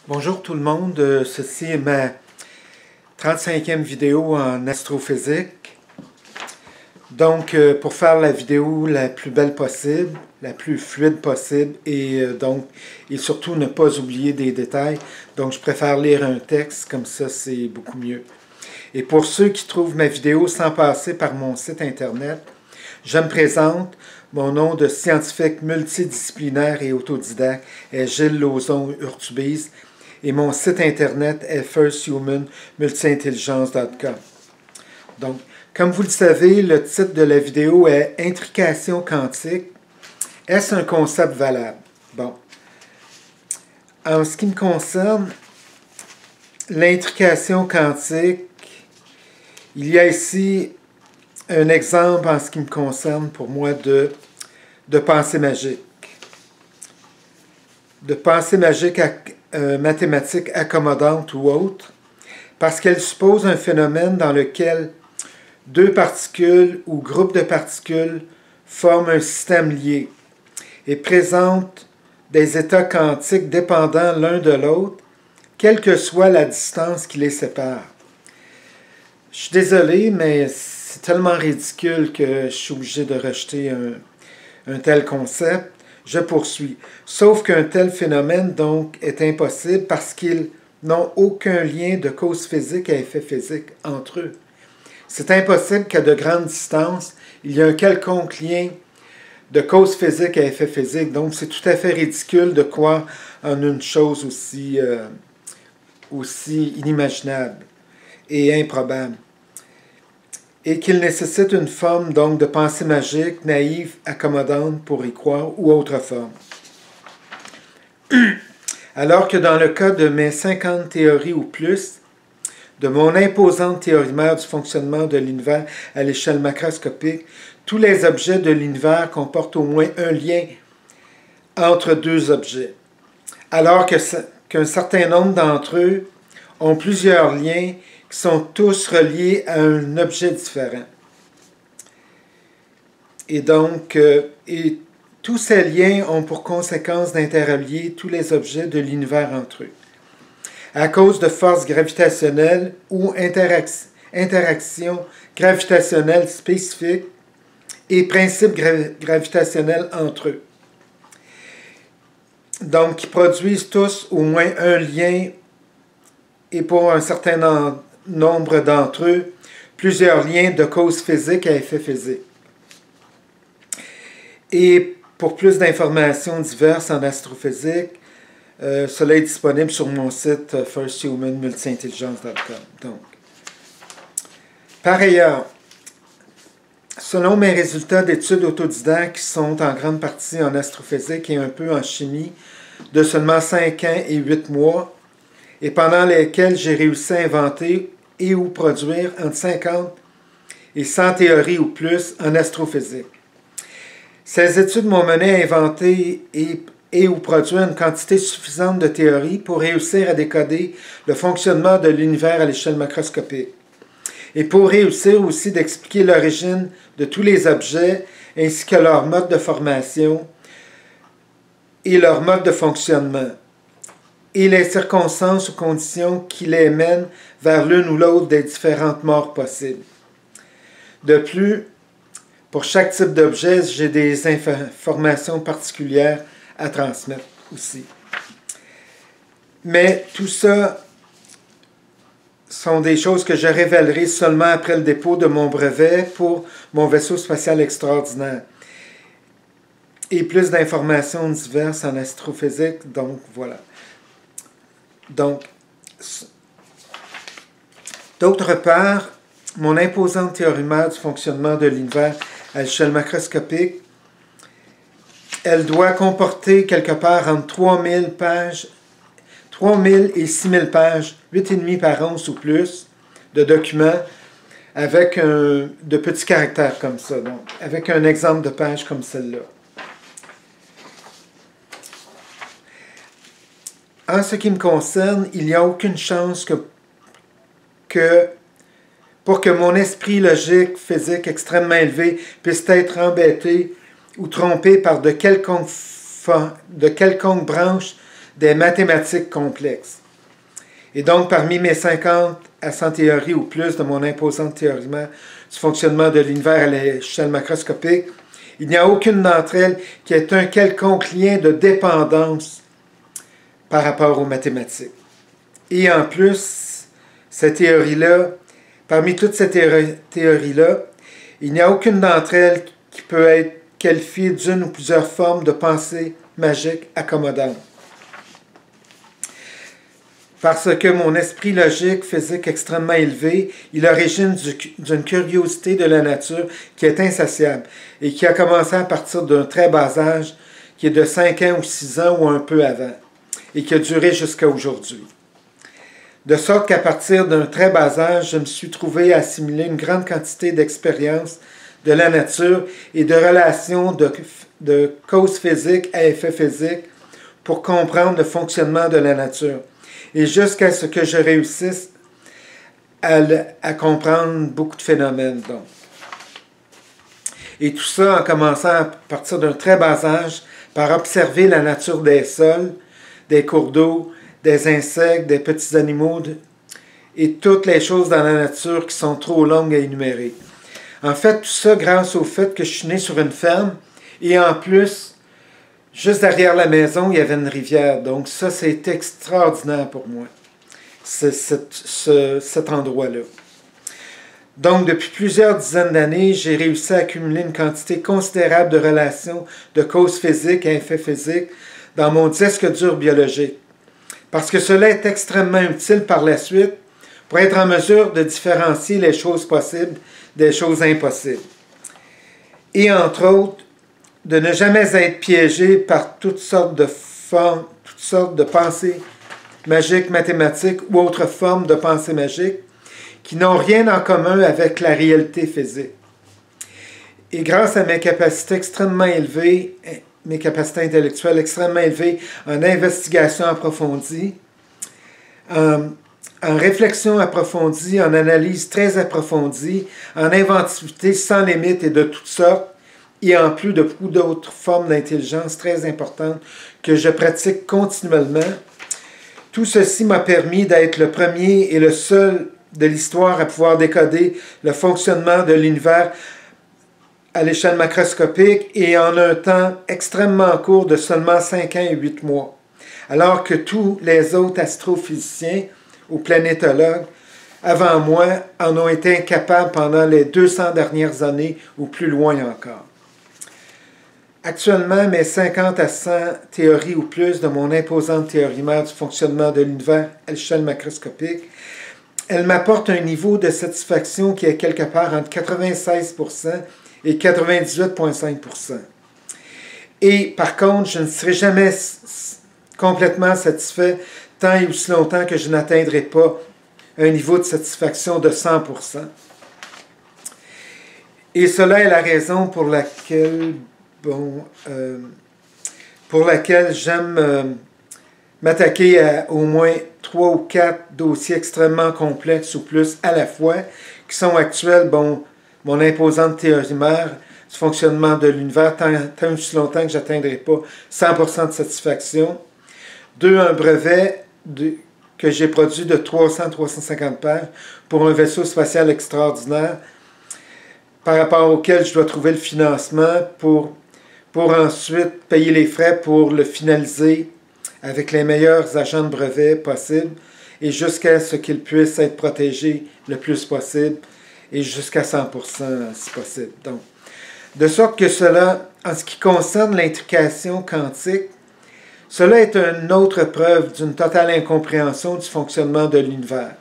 Bonjour tout le monde, ceci est ma 35e vidéo en astrophysique. Donc, pour faire la vidéo la plus belle possible, la plus fluide possible, et surtout ne pas oublier des détails, donc je préfère lire un texte, comme ça c'est beaucoup mieux. Et pour ceux qui trouvent ma vidéo sans passer par mon site internet, je me présente. Mon nom de scientifique multidisciplinaire et autodidacte est Gilles Lauzon-Urtubise et mon site internet est firsthumanmultiintelligence.com. Donc, comme vous le savez, le titre de la vidéo est Intrication quantique. Est-ce un concept valable? Bon. En ce qui me concerne, l'intrication quantique, il y a ici un exemple en ce qui me concerne pour moi de pensée magique. De pensée magique mathématique accommodante ou autre, parce qu'elle suppose un phénomène dans lequel deux particules ou groupes de particules forment un système lié et présentent des états quantiques dépendants l'un de l'autre, quelle que soit la distance qui les sépare. Je suis désolé, mais c'est tellement ridicule que je suis obligé de rejeter un tel concept. Je poursuis. Sauf qu'un tel phénomène, donc, est impossible parce qu'ils n'ont aucun lien de cause physique à effet physique entre eux. C'est impossible qu'à de grandes distances, il y ait un quelconque lien de cause physique à effet physique. Donc, c'est tout à fait ridicule de croire en une chose aussi inimaginable et improbable. Et qu'il nécessite une forme donc de pensée magique, naïve, accommodante pour y croire, ou autre forme. Alors que dans le cas de mes 50 théories ou plus, de mon imposante théorie mère du fonctionnement de l'univers à l'échelle macroscopique, tous les objets de l'univers comportent au moins un lien entre deux objets, alors qu'un certain nombre d'entre eux ont plusieurs liens qui sont tous reliés à un objet différent. Et donc, tous ces liens ont pour conséquence d'interrelier tous les objets de l'univers entre eux. À cause de forces gravitationnelles ou interactions gravitationnelles spécifiques et principes gravitationnels entre eux. Donc, qui produisent tous au moins un lien et pour un certain nombre d'entre eux, plusieurs liens de cause physique à effet physique. Et pour plus d'informations diverses en astrophysique, cela est disponible sur mon site firsthumanmultiintelligence.com. Donc, par ailleurs, selon mes résultats d'études autodidactes qui sont en grande partie en astrophysique et un peu en chimie, de seulement 5 ans et 8 mois, et pendant lesquels j'ai réussi à inventer et ou produire entre 50 et 100 théories ou plus en astrophysique. Ces études m'ont mené à inventer et ou produire une quantité suffisante de théories pour réussir à décoder le fonctionnement de l'univers à l'échelle macroscopique. Et pour réussir aussi d'expliquer l'origine de tous les objets ainsi que leur mode de formation et leur mode de fonctionnement, et les circonstances ou conditions qui les mènent vers l'une ou l'autre des différentes morts possibles. De plus, pour chaque type d'objet, j'ai des informations particulières à transmettre aussi. Mais tout ça sont des choses que je révélerai seulement après le dépôt de mon brevet pour mon vaisseau spatial extraordinaire. Et plus d'informations diverses en astrophysique, donc voilà. Donc, d'autre part, mon imposante théorie mère du fonctionnement de l'univers à l'échelle macroscopique, elle doit comporter quelque part entre 3000 pages, 3000 et 6000 pages, 8,5 par 11 ou plus, de documents avec de petits caractères comme ça, donc avec un exemple de page comme celle-là. En ce qui me concerne, il n'y a aucune chance pour que mon esprit logique, physique extrêmement élevé puisse être embêté ou trompé par de quelconques branches des mathématiques complexes. Et donc, parmi mes 50 à 100 théories ou plus de mon imposante théorie du fonctionnement de l'univers à l'échelle macroscopique, il n'y a aucune d'entre elles qui ait un quelconque lien de dépendance par rapport aux mathématiques. Et en plus, cette théorie-là, parmi toutes ces théories-là, il n'y a aucune d'entre elles qui peut être qualifiée d'une ou plusieurs formes de pensée magique accommodante. Parce que mon esprit logique, physique extrêmement élevé, il origine d'une curiosité de la nature qui est insatiable et qui a commencé à partir d'un très bas âge, qui est de 5 ans ou 6 ans ou un peu avant, et qui a duré jusqu'à aujourd'hui. De sorte qu'à partir d'un très bas âge, je me suis trouvé à assimiler une grande quantité d'expériences de la nature et de relations de causes physiques à effets physiques pour comprendre le fonctionnement de la nature. Et jusqu'à ce que je réussisse à comprendre beaucoup de phénomènes. Donc. Et tout ça en commençant à partir d'un très bas âge par observer la nature des sols, des cours d'eau, des insectes, des petits animaux et toutes les choses dans la nature qui sont trop longues à énumérer. En fait, tout ça grâce au fait que je suis né sur une ferme et en plus, juste derrière la maison, il y avait une rivière. Donc ça, c'est extraordinaire pour moi, cet endroit-là. Donc, depuis plusieurs dizaines d'années, j'ai réussi à accumuler une quantité considérable de relations de causes physiques et effets physiques dans mon disque dur biologique. Parce que cela est extrêmement utile par la suite pour être en mesure de différencier les choses possibles des choses impossibles. Et entre autres, de ne jamais être piégé par toutes sortes de formes, toutes sortes de pensées magiques, mathématiques ou autres formes de pensées magiques qui n'ont rien en commun avec la réalité physique. Et grâce à mes capacités extrêmement élevées, mes capacités intellectuelles extrêmement élevées en investigation approfondie, en réflexion approfondie, en analyse très approfondie, en inventivité sans limite et de toutes sortes, et en plus de beaucoup d'autres formes d'intelligence très importantes que je pratique continuellement. Tout ceci m'a permis d'être le premier et le seul de l'histoire à pouvoir décoder le fonctionnement de l'univers à l'échelle macroscopique et en un temps extrêmement court de seulement 5 ans et 8 mois, alors que tous les autres astrophysiciens ou planétologues avant moi en ont été incapables pendant les 200 dernières années ou plus loin encore. Actuellement, mes 50 à 100 théories ou plus de mon imposante théorie mère du fonctionnement de l'univers à l'échelle macroscopique, elles m'apportent un niveau de satisfaction qui est quelque part entre 96% et 98,5%. Et par contre, je ne serai jamais complètement satisfait tant et aussi longtemps que je n'atteindrai pas un niveau de satisfaction de 100%. Et cela est la raison pour laquelle j'aime m'attaquer à au moins 3 ou 4 dossiers extrêmement complexes ou plus à la fois, qui sont actuels, mon imposante théorie mère du fonctionnement de l'univers, tant aussi longtemps que je n'atteindrai pas 100% de satisfaction. 2, un brevet que j'ai produit de 300-350 pages pour un vaisseau spatial extraordinaire, par rapport auquel je dois trouver le financement pour ensuite payer les frais pour le finaliser avec les meilleurs agents de brevet possibles et jusqu'à ce qu'il puisse être protégé le plus possible et jusqu'à 100% si possible. Donc, de sorte que cela, en ce qui concerne l'intrication quantique, cela est une autre preuve d'une totale incompréhension du fonctionnement de l'univers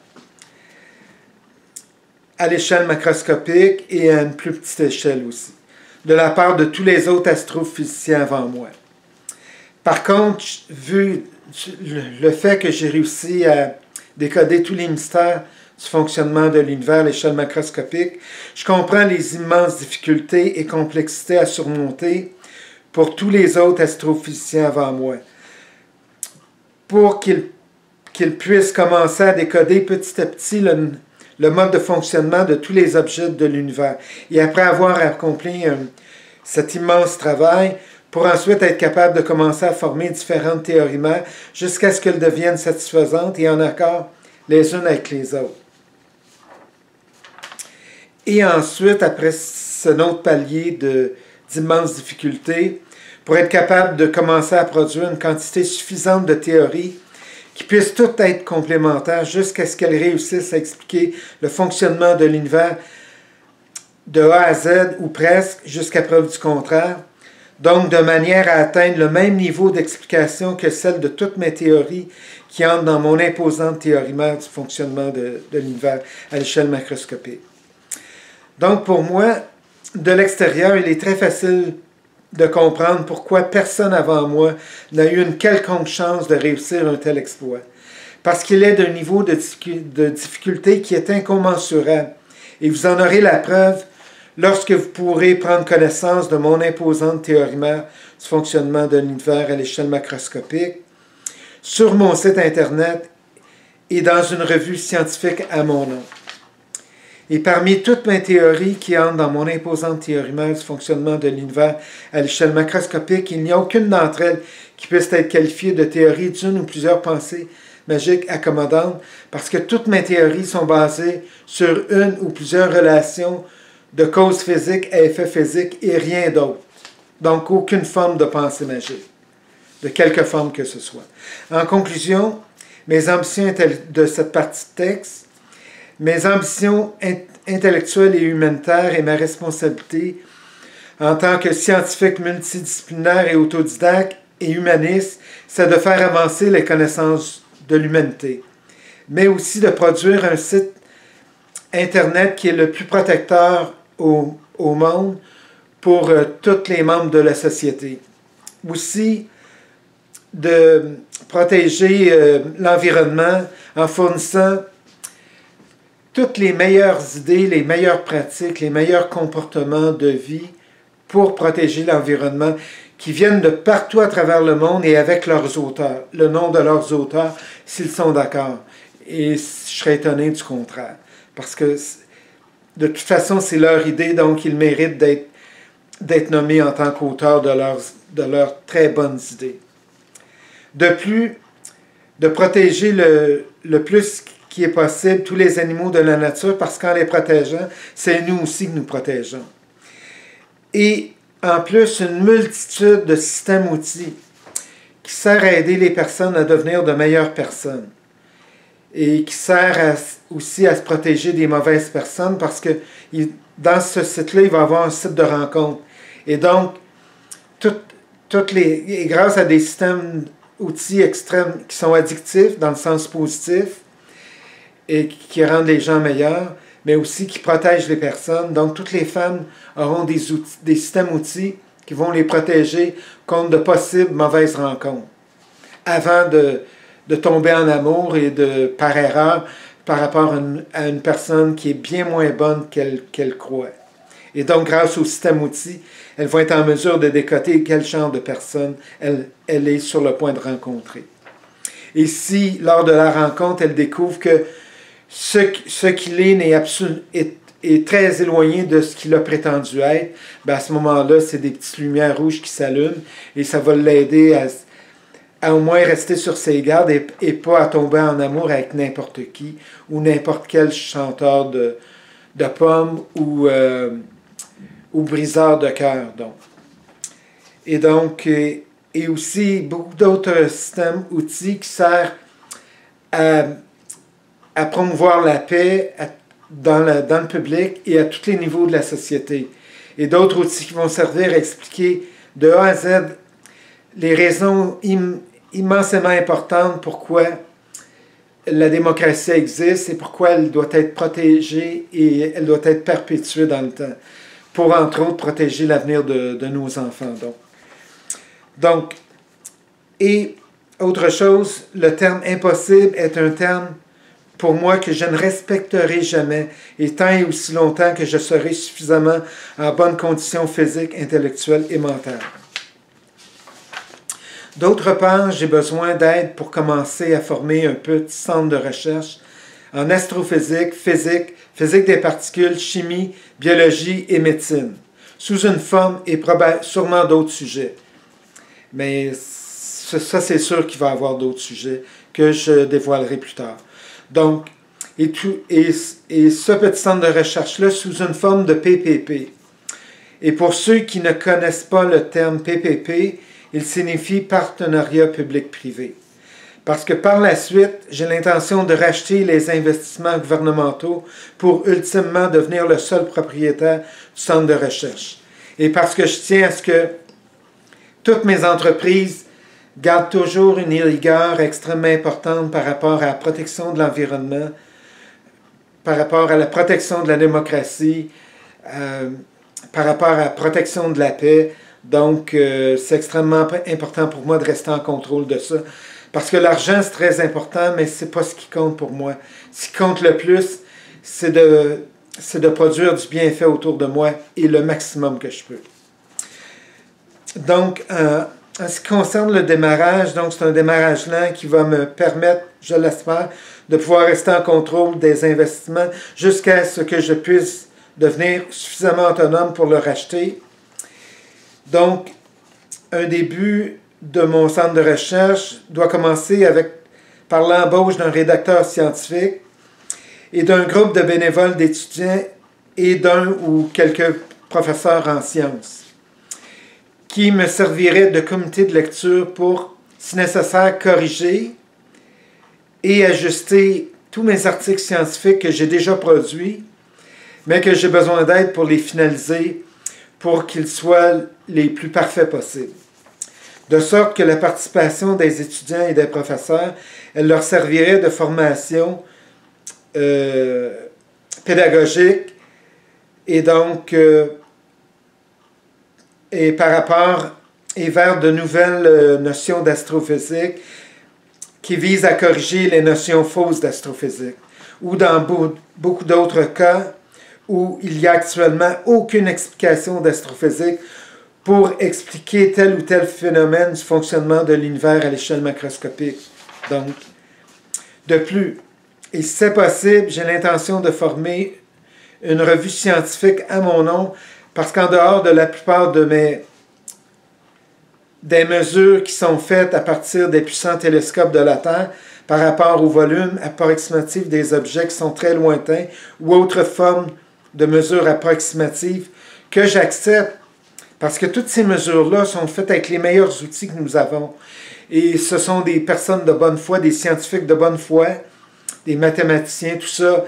à l'échelle macroscopique et à une plus petite échelle aussi, de la part de tous les autres astrophysiciens avant moi. Par contre, vu le fait que j'ai réussi à décoder tous les mystères du fonctionnement de l'univers à l'échelle macroscopique, je comprends les immenses difficultés et complexités à surmonter pour tous les autres astrophysiciens avant moi, pour qu'ils puissent commencer à décoder petit à petit le mode de fonctionnement de tous les objets de l'univers. Et après avoir accompli cet immense travail, pour ensuite être capable de commencer à former différentes théories mères jusqu'à ce qu'elles deviennent satisfaisantes et en accord les unes avec les autres. Et ensuite, après ce autre palier d'immenses difficultés, pour être capable de commencer à produire une quantité suffisante de théories qui puissent toutes être complémentaires jusqu'à ce qu'elles réussissent à expliquer le fonctionnement de l'univers de A à Z ou presque, jusqu'à preuve du contraire, donc de manière à atteindre le même niveau d'explication que celle de toutes mes théories qui entrent dans mon imposante théorie mère du fonctionnement de l'univers à l'échelle macroscopique. Donc pour moi, de l'extérieur, il est très facile de comprendre pourquoi personne avant moi n'a eu une quelconque chance de réussir un tel exploit. Parce qu'il est d'un niveau de difficulté qui est incommensurable. Et vous en aurez la preuve lorsque vous pourrez prendre connaissance de mon imposante théorie mère du fonctionnement de l'univers à l'échelle macroscopique sur mon site Internet et dans une revue scientifique à mon nom. Et parmi toutes mes théories qui entrent dans mon imposante théorie mère du fonctionnement de l'univers à l'échelle macroscopique, il n'y a aucune d'entre elles qui puisse être qualifiée de théorie d'une ou plusieurs pensées magiques accommodantes, parce que toutes mes théories sont basées sur une ou plusieurs relations de causes physiques à effets physiques et rien d'autre. Donc aucune forme de pensée magique, de quelque forme que ce soit. En conclusion, mes ambitions de cette partie de texte, mes ambitions intellectuelles et humanitaires et ma responsabilité en tant que scientifique multidisciplinaire et autodidacte et humaniste, c'est de faire avancer les connaissances de l'humanité, mais aussi de produire un site Internet qui est le plus protecteur au monde pour tous les membres de la société. Aussi, de protéger l'environnement en fournissant toutes les meilleures idées, les meilleures pratiques, les meilleurs comportements de vie pour protéger l'environnement qui viennent de partout à travers le monde et avec leurs auteurs, le nom de leurs auteurs, s'ils sont d'accord. Et je serais étonné du contraire. Parce que de toute façon, c'est leur idée, donc ils méritent d'être nommés en tant qu'auteurs de leurs très bonnes idées. De plus, de protéger le plus qui est possible tous les animaux de la nature, parce qu'en les protégeant, c'est nous aussi que nous protégeons. Et en plus, une multitude de systèmes-outils qui servent à aider les personnes à devenir de meilleures personnes et qui servent aussi à se protéger des mauvaises personnes, parce que dans ce site-là, il va y avoir un site de rencontre. Et donc, et grâce à des systèmes outils extrêmes qui sont addictifs dans le sens positif, et qui rendent les gens meilleurs, mais aussi qui protègent les personnes. Donc, toutes les femmes auront des systèmes outils qui vont les protéger contre de possibles mauvaises rencontres, avant de tomber en amour et par erreur, par rapport à une personne qui est bien moins bonne qu'elle croit. Et donc, grâce au système outils, elles vont être en mesure de décoter quel genre de personne elle est sur le point de rencontrer. Et si, lors de la rencontre, elle découvre que ce qu'il est très éloigné de ce qu'il a prétendu être, ben à ce moment-là, c'est des petites lumières rouges qui s'allument et ça va l'aider à au moins rester sur ses gardes et pas à tomber en amour avec n'importe qui ou n'importe quel chanteur de pommes ou briseur de cœur. Et donc, et aussi beaucoup d'autres systèmes, outils qui servent à promouvoir la paix dans le public et à tous les niveaux de la société. Et d'autres outils qui vont servir à expliquer de A à Z les raisons immensément importantes pourquoi la démocratie existe et pourquoi elle doit être protégée et elle doit être perpétuée dans le temps, pour entre autres protéger l'avenir de nos enfants. Donc, et autre chose, le terme impossible est un terme pour moi que je ne respecterai jamais, et tant et aussi longtemps que je serai suffisamment en bonne condition physique, intellectuelle et mentale. D'autre part, j'ai besoin d'aide pour commencer à former un petit centre de recherche en astrophysique, physique des particules, chimie, biologie et médecine, sous une forme et sûrement d'autres sujets. Mais ça c'est sûr qu'il va y avoir d'autres sujets que je dévoilerai plus tard. Donc, et ce petit centre de recherche-là sous une forme de PPP. Et pour ceux qui ne connaissent pas le terme PPP, il signifie partenariat public-privé. Parce que par la suite, j'ai l'intention de racheter les investissements gouvernementaux pour ultimement devenir le seul propriétaire du centre de recherche. Et parce que je tiens à ce que toutes mes entreprises gardent toujours une rigueur extrêmement importante par rapport à la protection de l'environnement, par rapport à la protection de la démocratie, par rapport à la protection de la paix. Donc, c'est extrêmement important pour moi de rester en contrôle de ça. Parce que l'argent, c'est très important, mais ce n'est pas ce qui compte pour moi. Ce qui compte le plus, c'est de produire du bienfait autour de moi et le maximum que je peux. Donc, en ce qui concerne le démarrage, donc c'est un démarrage lent qui va me permettre, je l'espère, de pouvoir rester en contrôle des investissements jusqu'à ce que je puisse devenir suffisamment autonome pour le racheter. Donc, un début de mon centre de recherche doit commencer par l'embauche d'un rédacteur scientifique et d'un groupe de bénévoles d'étudiants et d'un ou quelques professeurs en sciences qui me serviraient de comité de lecture pour, si nécessaire, corriger et ajuster tous mes articles scientifiques que j'ai déjà produits, mais que j'ai besoin d'aide pour les finaliser pour qu'ils soient les plus parfaits possibles. De sorte que la participation des étudiants et des professeurs, elle leur servirait de formation pédagogique et donc et par rapport et vers de nouvelles notions d'astrophysique qui visent à corriger les notions fausses d'astrophysique, ou dans beaucoup d'autres cas où il n'y a actuellement aucune explication d'astrophysique pour expliquer tel ou tel phénomène du fonctionnement de l'univers à l'échelle macroscopique. Donc, de plus, et si c'est possible, j'ai l'intention de former une revue scientifique à mon nom, parce qu'en dehors de la plupart des mesures qui sont faites à partir des puissants télescopes de la Terre par rapport au volume approximatif des objets qui sont très lointains ou autres formes de mesures approximatives que j'accepte, parce que toutes ces mesures-là sont faites avec les meilleurs outils que nous avons. Et ce sont des personnes de bonne foi, des scientifiques de bonne foi, des mathématiciens, tout ça,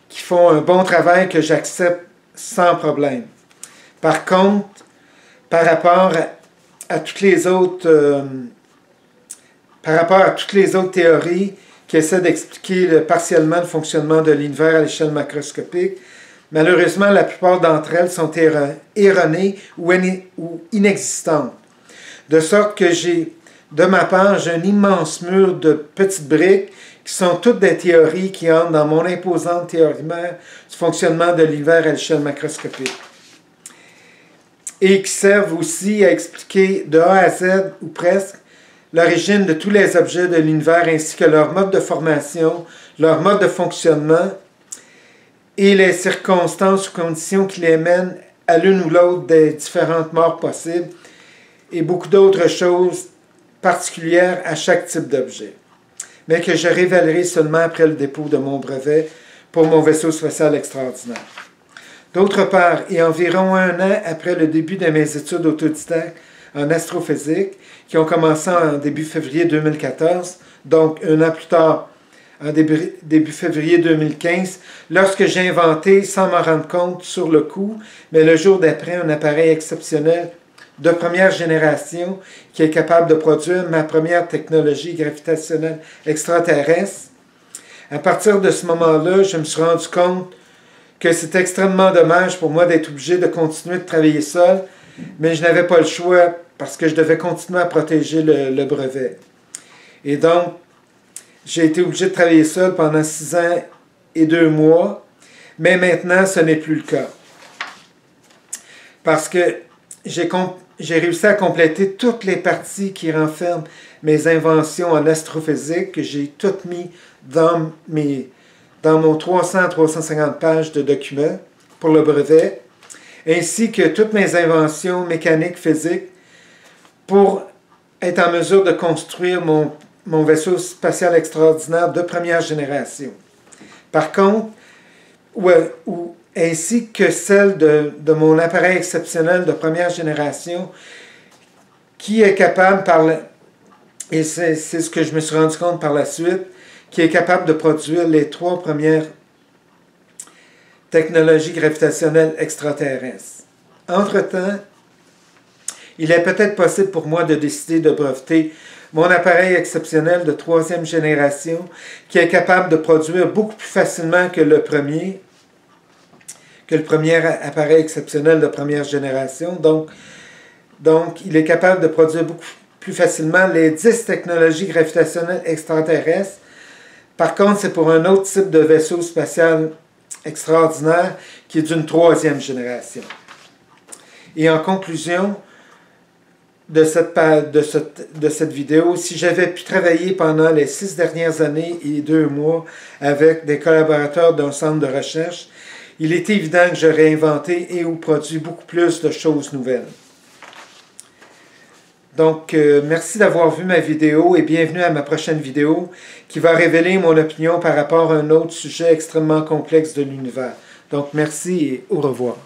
qui font un bon travail que j'accepte sans problème. Par contre, par rapport à toutes les autres théories qui essaient d'expliquer partiellement le fonctionnement de l'univers à l'échelle macroscopique, malheureusement, la plupart d'entre elles sont erronées ou inexistantes. De sorte que j'ai, de ma part, j'ai un immense mur de petites briques qui sont toutes des théories qui entrent dans mon imposante théorie mère du fonctionnement de l'univers à l'échelle macroscopique. Et qui servent aussi à expliquer de A à Z, ou presque, l'origine de tous les objets de l'univers ainsi que leur mode de formation, leur mode de fonctionnement et les circonstances ou conditions qui les mènent à l'une ou l'autre des différentes morts possibles et beaucoup d'autres choses particulières à chaque type d'objet, mais que je révélerai seulement après le dépôt de mon brevet pour mon vaisseau spatial extraordinaire. D'autre part, et environ 1 an après le début de mes études autodidactes en astrophysique, qui ont commencé en début février 2014, donc 1 an plus tard, en début février 2015, lorsque j'ai inventé, sans m'en rendre compte sur le coup, mais le jour d'après, un appareil exceptionnel de première génération qui est capable de produire ma première technologie gravitationnelle extraterrestre. À partir de ce moment-là, je me suis rendu compte que c'est extrêmement dommage pour moi d'être obligé de continuer de travailler seul, mais je n'avais pas le choix parce que je devais continuer à protéger le brevet. Et donc, j'ai été obligé de travailler seul pendant 6 ans et 2 mois, mais maintenant, ce n'est plus le cas. Parce que j'ai réussi à compléter toutes les parties qui renferment mes inventions en astrophysique, que j'ai toutes mis dans mon 300-350 pages de documents pour le brevet, ainsi que toutes mes inventions mécaniques, physiques, pour être en mesure de construire mon vaisseau spatial extraordinaire de première génération. Par contre, ainsi que celle de mon appareil exceptionnel de première génération, qui est capable, et c'est ce que je me suis rendu compte par la suite, qui est capable de produire les 3 premières technologies gravitationnelles extraterrestres. Entre-temps, il est peut-être possible pour moi de décider de breveter mon appareil exceptionnel de 3e génération, qui est capable de produire beaucoup plus facilement que le premier appareil exceptionnel de première génération. Donc, il est capable de produire beaucoup plus facilement les 10 technologies gravitationnelles extraterrestres. Par contre, c'est pour un autre type de vaisseau spatial extraordinaire qui est d'une 3e génération. Et en conclusion de cette vidéo, si j'avais pu travailler pendant les 6 dernières années et 2 mois avec des collaborateurs d'un centre de recherche, il est évident que j'aurais inventé et ou produit beaucoup plus de choses nouvelles. Donc, merci d'avoir vu ma vidéo et bienvenue à ma prochaine vidéo qui va révéler mon opinion par rapport à un autre sujet extrêmement complexe de l'univers. Donc, merci et au revoir.